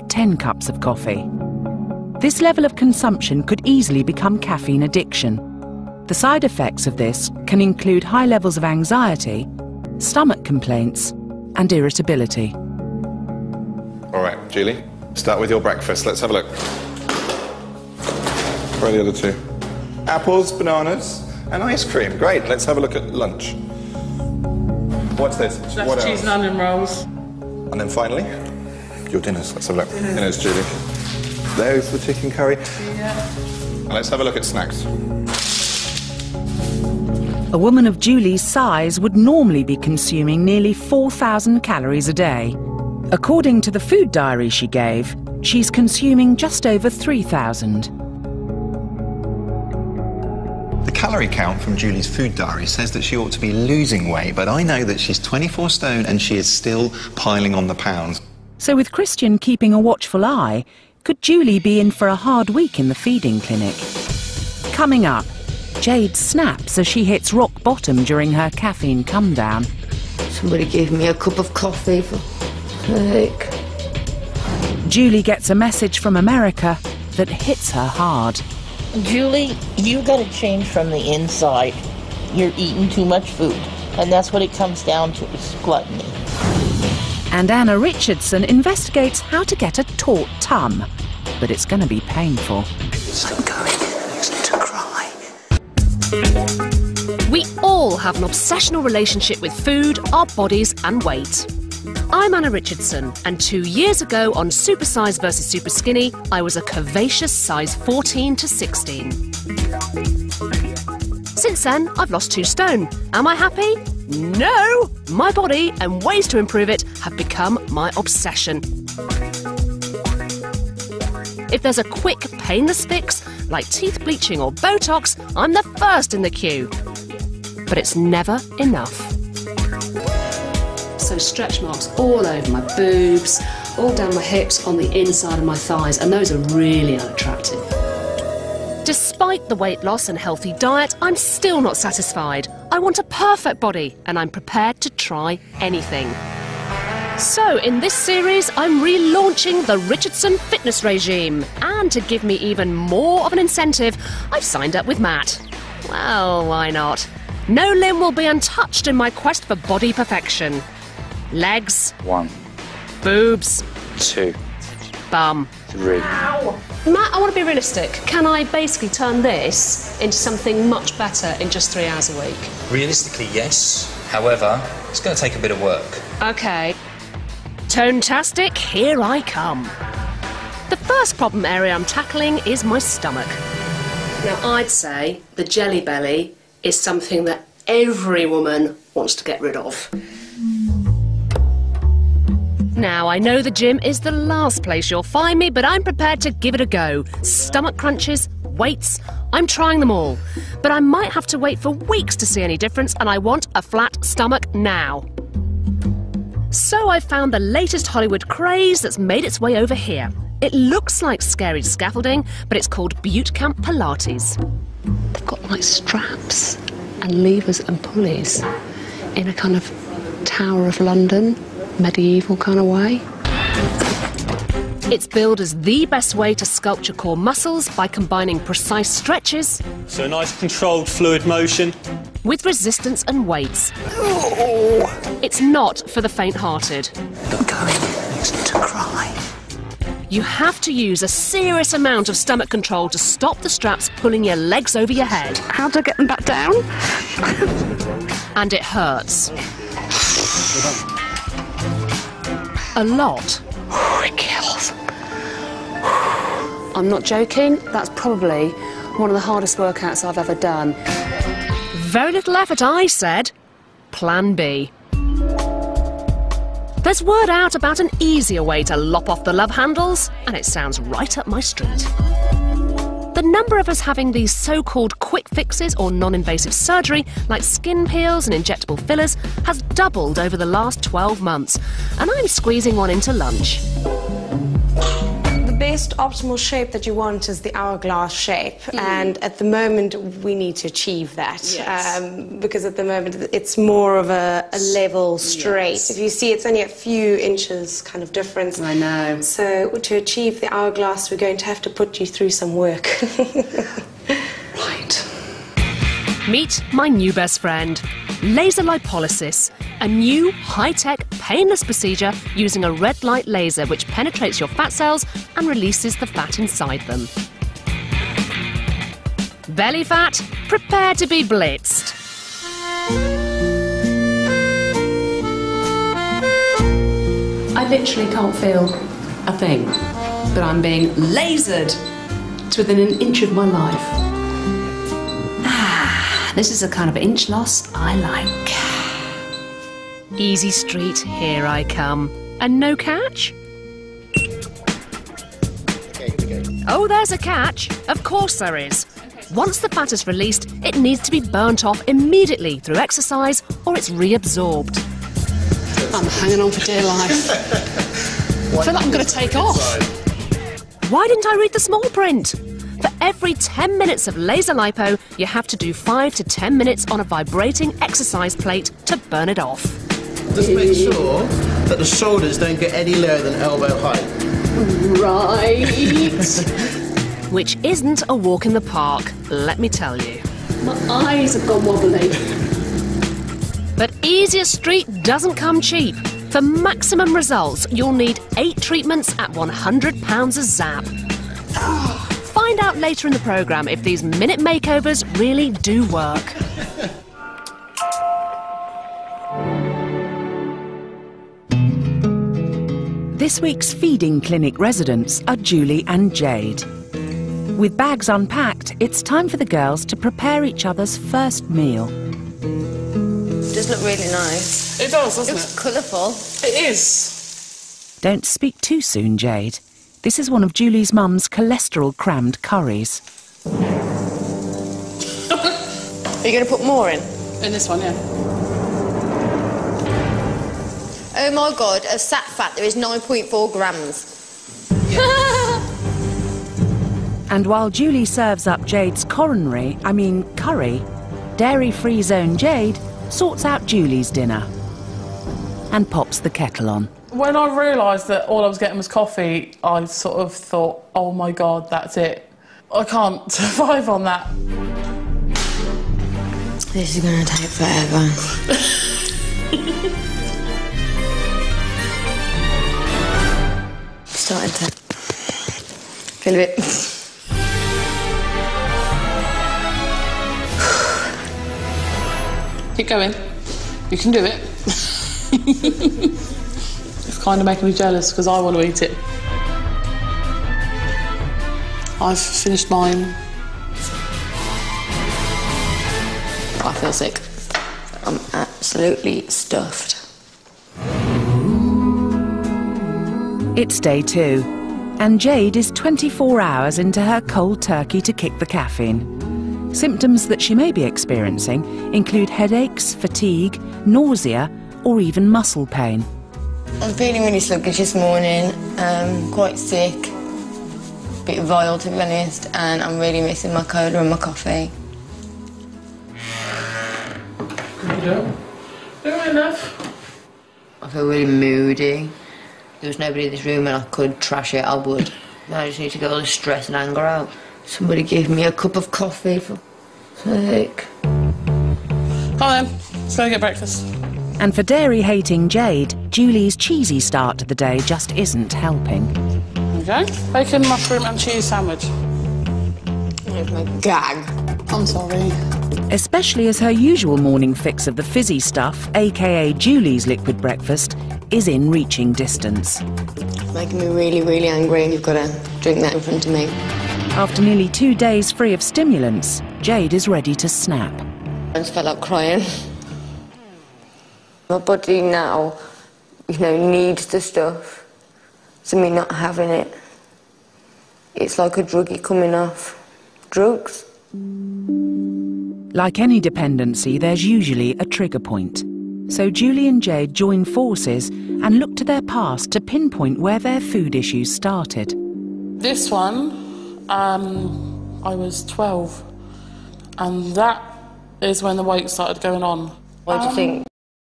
10 cups of coffee. This level of consumption could easily become caffeine addiction. The side effects of this can include high levels of anxiety, stomach complaints, and irritability. All right, Julie, start with your breakfast. Let's have a look. Try the other two. Apples, bananas, and ice cream. Great, let's have a look at lunch. What's this? That's cheese and onion rolls. And then finally, your dinners. Let's have a look. Dinners, Julie. There's the chicken curry. Yeah. And let's have a look at snacks. A woman of Julie's size would normally be consuming nearly 4,000 calories a day. According to the food diary she gave, she's consuming just over 3,000. The calorie count from Julie's food diary says that she ought to be losing weight, but I know that she's 24 stone and she is still piling on the pounds. So with Christian keeping a watchful eye, could Julie be in for a hard week in the feeding clinic? Coming up, Jade snaps as she hits rock bottom during her caffeine come down. Somebody gave me a cup of coffee for sake. Julie gets a message from America that hits her hard. Julie, you gotta change from the inside. You're eating too much food, and that's what it comes down to, is gluttony. And Anna Richardson investigates how to get a taut tum, but it's going to be painful. I'm going to cry. We all have an obsessional relationship with food, our bodies and weight. I'm Anna Richardson, and 2 years ago on Supersize vs Superskinny, I was a curvaceous size 14 to 16. Since then, I've lost 2 stone. Am I happy? No! My body and ways to improve it have become my obsession. If there's a quick, painless fix, like teeth bleaching or Botox, I'm the first in the queue. But it's never enough. So stretch marks all over my boobs, all down my hips, on the inside of my thighs, and those are really unattractive. Despite the weight loss and healthy diet, I'm still not satisfied. I want a perfect body, and I'm prepared to try anything. So, in this series, I'm relaunching the Richardson fitness regime. And to give me even more of an incentive, I've signed up with Matt. Well, why not? No limb will be untouched in my quest for body perfection. Legs. 1. Boobs. 2. Bum. 3. Ow. Matt, I want to be realistic. Can I basically turn this into something much better in just 3 hours a week? Realistically, yes. However, it's going to take a bit of work. OK. Tone-tastic, here I come. The first problem area I'm tackling is my stomach. Now, I'd say the jelly belly is something that every woman wants to get rid of. Now, I know the gym is the last place you'll find me, but I'm prepared to give it a go. Stomach crunches, weights, I'm trying them all. But I might have to wait for weeks to see any difference, and I want a flat stomach now. So I've found the latest Hollywood craze that's made its way over here. It looks like scary scaffolding, but it's called Butte Camp Pilates. They've got like straps and levers and pulleys in a kind of Tower of London, medieval kind of way. It's billed as the best way to sculpt your core muscles by combining precise stretches. So a nice controlled fluid motion. With resistance and weights. It's not for the faint-hearted. I'm going to cry. You have to use a serious amount of stomach control to stop the straps pulling your legs over your head. How do I get them back down? And it hurts. A lot. It kills. I'm not joking. That's probably one of the hardest workouts I've ever done. Very little effort, I said. Plan B. There's word out about an easier way to lop off the love handles, and it sounds right up my street. The number of us having these so-called quick fixes or non-invasive surgery, like skin peels and injectable fillers, has doubled over the last 12 months, and I'm squeezing one into lunch. The best optimal shape that you want is the hourglass shape, and at the moment we need to achieve that. Because at the moment it's more of a level straight. If you see, it's only a few inches kind of difference. I know. So to achieve the hourglass, we're going to have to put you through some work. Right. Meet my new best friend, laser lipolysis, a new high-tech painless procedure using a red light laser which penetrates your fat cells and releases the fat inside them. Belly fat, prepare to be blitzed. I literally can't feel a thing, but I'm being lasered to within an inch of my life. This is the kind of inch loss I like. Easy street, here I come. And no catch? Oh, there's a catch. Of course there is. Once the fat is released, it needs to be burnt off immediately through exercise or it's reabsorbed. I'm hanging on for dear life. I feel like I'm going to take off. Why didn't I read the small print? For every 10 minutes of laser lipo, you have to do 5 to 10 minutes on a vibrating exercise plate to burn it off. Just make sure that the shoulders don't get any lower than elbow height. Right. Which isn't a walk in the park, let me tell you. My eyes have gone wobbly. But easier street doesn't come cheap. For maximum results, you'll need 8 treatments at £100 a zap. Find out later in the programme if these minute makeovers really do work. This week's feeding clinic residents are Julie and Jade. With bags unpacked, it's time for the girls to prepare each other's first meal. It does look really nice. It does, doesn't it? Looks colourful. It is. Don't speak too soon, Jade. This is one of Julie's mum's cholesterol-crammed curries. Are you going to put more in? In this one, yeah. Oh my God, of sat fat there is 9.4 grams. And while Julie serves up Jade's curry, dairy-free zone Jade sorts out Julie's dinner and pops the kettle on. When I realised that all I was getting was coffee, I sort of thought, oh my God, that's it. I can't survive on that. This is going to take forever. Starting to feel a bit... Keep going. You can do it. It's kind of making me jealous because I want to eat it. I've finished mine. I feel sick. I'm absolutely stuffed. It's day 2, and Jade is 24 hours into her cold turkey to kick the caffeine. Symptoms that she may be experiencing include headaches, fatigue, nausea, or even muscle pain. I'm feeling really sluggish this morning, quite sick, a bit vile to be honest, and I'm really missing my cola and my coffee. Doing enough. I feel really moody. If there was nobody in this room and I could trash it, I would. I just need to get all the stress and anger out. Somebody give me a cup of coffee for sake. Come on then, let's go get breakfast. And for dairy-hating Jade, Julie's cheesy start to the day just isn't helping. Okay, bacon, mushroom and cheese sandwich. It's my gag. I'm sorry. Especially as her usual morning fix of the fizzy stuff, aka Julie's liquid breakfast, is in reaching distance. It's making me really, really angry and you've got to drink that in front of me. After nearly 2 days free of stimulants, Jade is ready to snap. I just felt like crying. My body now, needs the stuff. So me not having it, it's like a druggie coming off. Drugs. Like any dependency, there's usually a trigger point. So Julie and Jade join forces and look to their past to pinpoint where their food issues started. This one, I was 12, and that is when the weight started going on. What do you think?